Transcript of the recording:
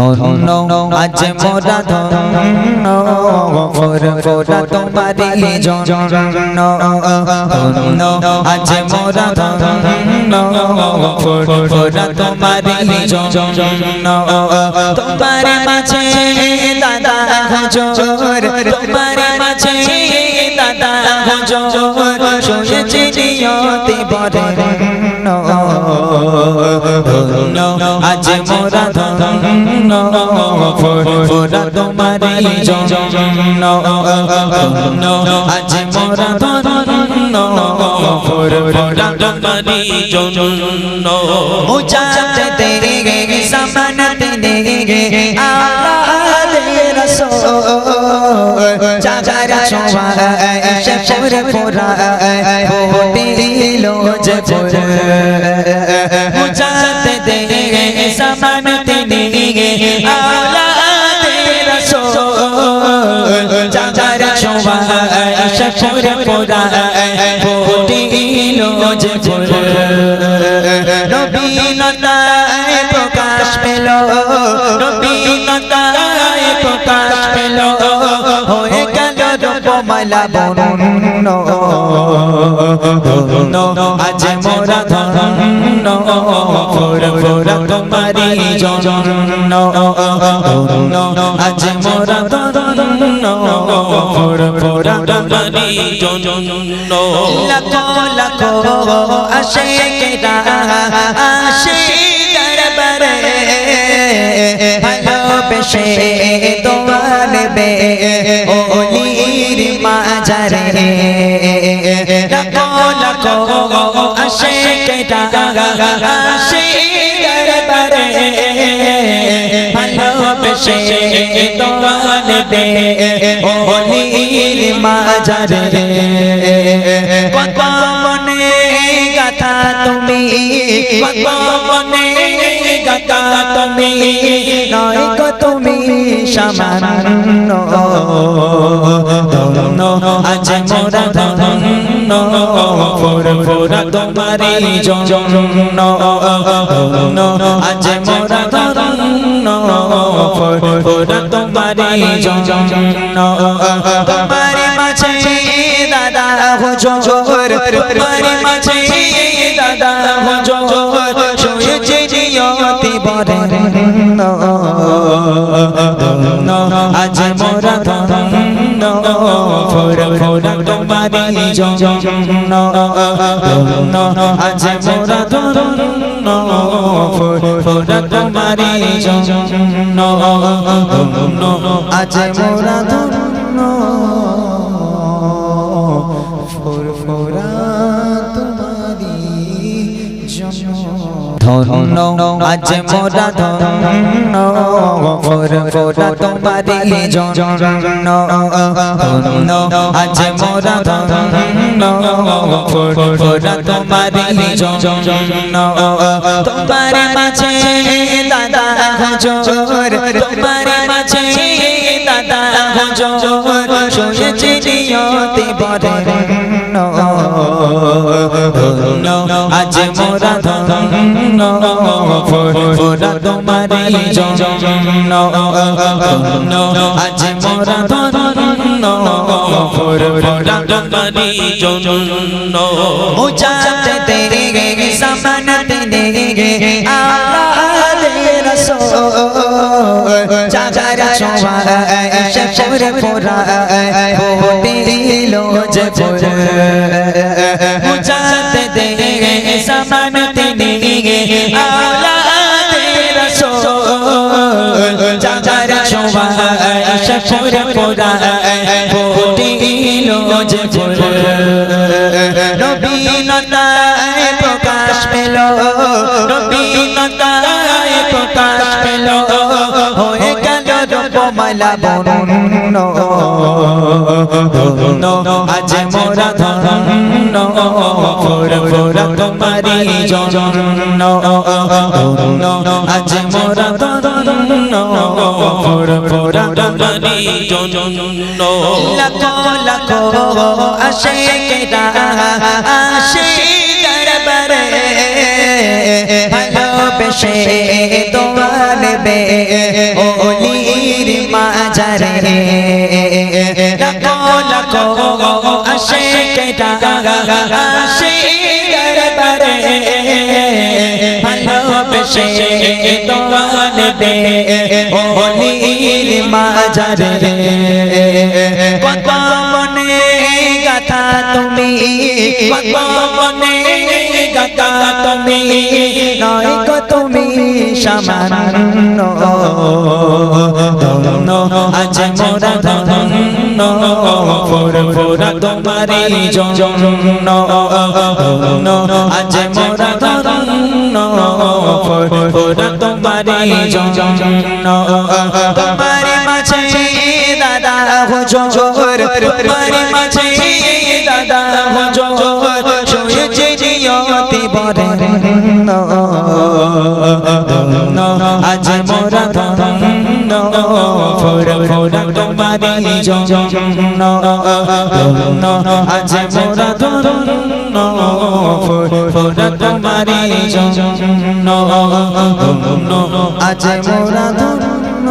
ধন্য আজ মোরা ধন্য ফুরফুরা তোমারি জন্য ধন্য আজ মোরা ধন্য ফুরফুরা তোমারি জন্য তোমার মাঝে দাদা হুজুর তোমার মাঝে দাদা হুজুর শুনেছি নিয়তি বরেণ্য ধন্য আজ মোরা ধন্য ফুরফুরা তোমারি জন্য ধন্য আজ মোরা ধন্য ফুরফুরা তোমারি জন্য মুজাহিদ দেগে জামানত দেগে আল্লাহ রাসূল জাগার ছোঁয়া সে ফুরফুরা দিলো যে মুজাহিদ দেগে জামানত দেগে আল্লাহ রাসূল জাগার ছোঁয়া সে ফুরফুরা দিলো যে নবীনতায় প্রকাশ পেল নবীনতায় প্রকাশ পেল হয়ে গেল রূপমালা বরণ্য ধন্য আজ মোরা ধন্য ফুরফুরা তোমারি জন্য ধন্য আজ মোরা ধন্য ফুরফুরা তোমারি জন্য লাখো লাখো আশিকেরা আশিক দরবারে ভালোবেসে দোয়া নেবে ওলির মাজারে লাখো লাখো আশিকেরা আশিক দরবারে ভালোবেসে দোয়া নেবে ওলির মাজারে কত মনে গাথা তুমি কত মনে গাথা তুমি নয় গো তুমি সামান্য ধন্য আজ মোরা ধন্য ফুরফুরা তোমারি জন্য ধন্য আজ মোরা ধন্য ফুরফুরা তোমারি জন্য তোমারি মাঝে দাদা হুজুর তোমারি মাঝে দাদা হুজুর শুনেছি নিয়তি বরেণ্য ধন্য আজ মোরা ধন্য ফুরফুরা তোমারি জন্য ধন্য আজ মোরা ধন্য ফুরফুরা তোমারি জন্য ধন্য আজ মোরা ধন্য ফুরফুরা তোমারি জন্য ধন্য আজ মোরা ধন্য ফুরফুরা তোমারি জন্য ধন্য আজ মোরা ধন্য ফুরফুরা তোমারি জন্য তোমার মাঝে দাদা হুজুর তোমার মাঝে দাদা হুজুর শুনেছি নিয়তি বরেণ্য ধন্য আজ মোরা ধন্য ফুরফুরা তোমারি জন্য ধন্য আজ মোরা ধন্য ফুরফুরা তোমারি জন্য মুজাহিদ দেগে জামানত দেগে আল্লাহ রাসূল জাগার ছোঁয়া সে ফুরফুরা দিলো যে মুজাহিদ দেগে জামানত দেগে আল্লাহ রাসূল জাগার ছোঁয়া সে ফুরফুরা দিলো যে নবীনতায় প্রকাশ পেল নবীনতায় প্রকাশ পেল হয়ে গেল রূপমালা বরণ্য ধন্য আজ মোরা ধন্য ফুরফুরা তোমারি জন্য ধন্য আজ মোরা ধন্য ফুরফুরা তোমারি জন্য লাখো লাখো আশিকেরা আশিক দরবারে ভালোবেসে বেশে দোয়ালবে ওলির মাজারে লাখো লাখো আশিকেরা আসে দরবারে ভালোবেসে দোয়ালবে ওলির মাজারে কত মনে গাথা তুমি কত মনে গাথা তুমি নয় গো তুমি সামান্য ধন্য আজ মোরা ধন্য ফুরফুরা তোমারি জন্য ধন্য আজ মোরা ধন্য ফুরফুরা তোমারি জন্য তোমারি মাঝে দাদা হুজুর তোমারি মাঝে দাদা হুজুর শুয়েছে জিয়তি বরেণ্য ধন্য আজ মোরা ধন্য ফুরফুরা তোমারি জন্য ধন্য আজ মোরা ধন্য ফুরফুরা তোমারি জন্য ধন্য আজ মোরা ধন্য